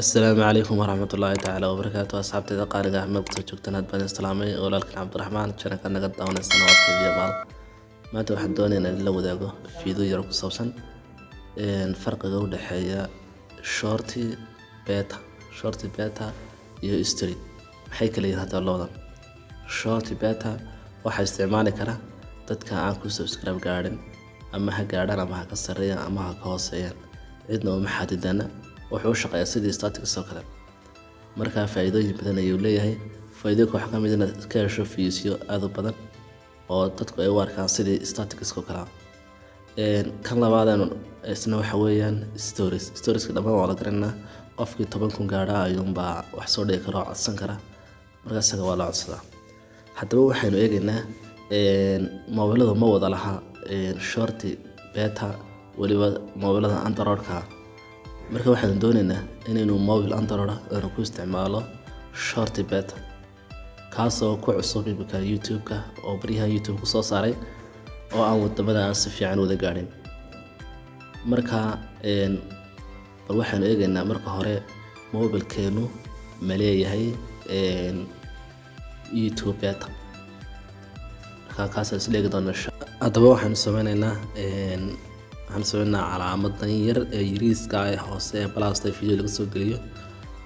السلام عليكم ورحمة الله تعالى وبركاته. أصحابتي قارئة أحمد joogtaan aad baan islaamay walaalkan Cabdiraxmaan channel-ka naga daawanaysan oo TV maal maanta waxaan doonaynaa in la wadaago fiidiyoo yar ku saabsan farqiga u dhaxeeya short beta iyo street maxay kala yihiin hadda labadan. Short beta waxa isticmaali kara dadka aan ku subscribe gaarin ama ha gaadhaan ama ha ka sareeyaan ama ha ka hooseeyaan cidna uma xadidana wuxuu shaqeeyaa sidii statistics oo kale marka faa'iidooyin badan ayuu leeyahay. Faa'iidooyinka waxa ka mid ah ka hesho fiisiyo aad u badan oo dadku ay u arkaan sidii statistics oo kale kan labaadna isna waxa weeyaan stories dhammaan waa la garanaa qofkii 10,000 gaadha ayuunbaa wax soo dhigi kara codsan kara marka isaga waa la codsadaa. Haddaba waxaynu eegaynaa mobilada ma wada laha short beta waliba mobilada Android-ka marka waxaan doonaynaa inaynu mobile Android aan ku isticmaalo short beta kaasoo ku cusub imika YouTube-ka oo bariyaha YouTube ku soo saaray oo aan wadamada aan si fiican wada gaarin. Marka bal waxaan eegaynaa marka hore mobilkeenu ma leeyahay YouTube beta marka kaas isla eegi doonaa. Haddaba waxaan sameynaynaa calaamadan yar ee yariiska ah hoose ee blasta video laga soo geliyo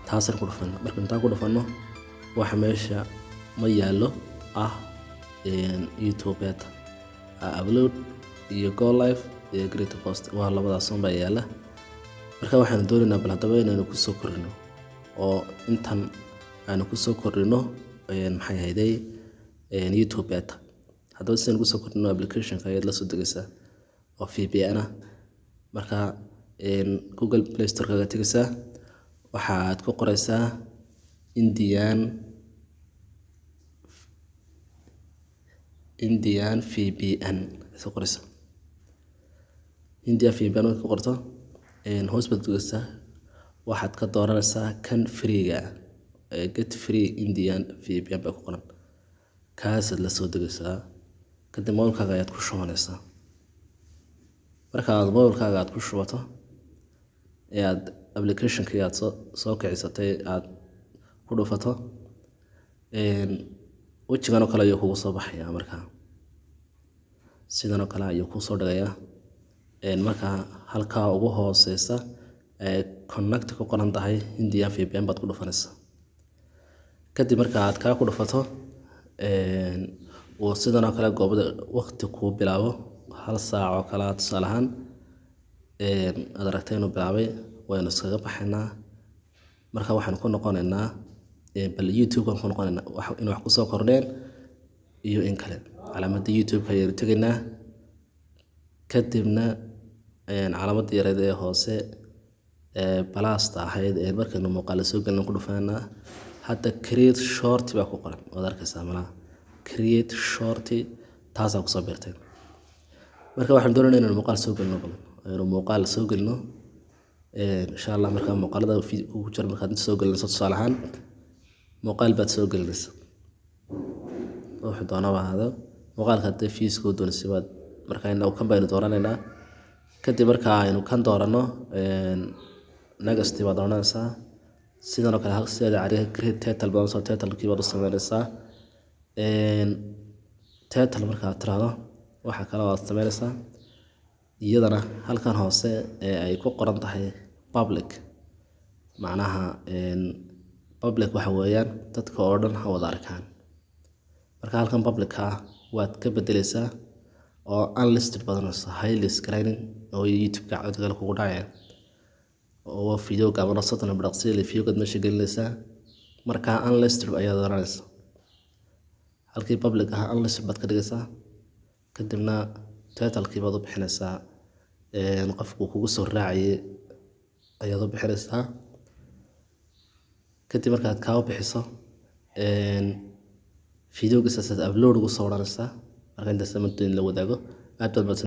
taasaan ku dhufano. Marka intaan ku dhufano waxa meesha ma yaalo YouTube beta upload iyo go live iyo create post waa labadaas oo yaala. Marka waxaan doonaynaa bal haddaba inaynu ku soo kordhino oo intan aanu ku soo kordhino maxay hayday YouTube beta. Haddaba si aan ku soo kordhino application-ka ayaad la soo degaysaa oo VPN ah marka Google Play Store kaga tagaysaa waxaad ku qoraysaa Indian VPN soo qoraysaa Indian VPN ku qorto hoos baad tagaysaa waxaad ka dooranaysaa kan free-ga get free Indian VPN ba ku qoran kaas la soo degaysaa kadib mobilkaaga ayaad ku shubanaysaa. Marka aad mobilkaaga aad ku shubato aad application-ka aad soo kicisatay aad ku dhufato wajigan oo kale ayuu kugu soo baxayaa marka sidan oo kale ayuu ku soo dhagayaa marka halka ugu hooseysa connect ku qoran tahay Indian VPN baad ku dhufanaysaa. Kadib marka aad ka ku dhufato oo sidan oo kale goobada waqti ku bilaabo 1 saac oo kala tusaalahan aad aragtay inuu bilaabay waynu iskaga baxaynaa. Marka waxaan ku noqonaynaa bal YouTube ku noqonaynaa in wax ku soo kordheen iyo in kale calaamadda YouTube-ka ayaynu tagaynaa kadibna calaamadda yareed ee hoose blasta ahayd markaynu muuqaal soo galno ku dhufanaa hadda create short baa ku qoran waad arkaysaa malaha create short taasoo ku soo beertay. Marka waxaan doonaynaa inaan muuqaal soo galno insha Allah marka muuqaalada ku jira markaad soo galno tusaalahan muuqaal baad soo galinaysaa wuxuu doonaa hada muuqaalka hadda fiisko doonaysaa baad marka inuu kan baynu dooranaynaa kadib marka aynu kan doorano next baad doonaysaa sidan oo kale sida cariga create title baan soo title-kii baad u sameynaysaa title marka aad tiraahdo waxa kale oo aad sameynaysaa iyadana halkan hoose ay ku qoran tahay public macnaha public waxa weeyaan dadka oo dhan ha wada arkaan. Marka halkan public waad ka bedelaysaa oo unlisted badanaysaa highly screening oo YouTube-ka codka kugu dhacaya oo video gaaban soddon daqiiqo video gad meesha gelinaysaa marka unlisted ayaad dooranaysaa halkii public unlisted baad ka dhigaysaa kadibna title-kii baad u bixinaysaa qofku kugu soo raacay ayaad u bixinaysaa kadib markaad ka bixiso video-ga upload ugu soo waranaysaa marka inta samad la wadaago aad baad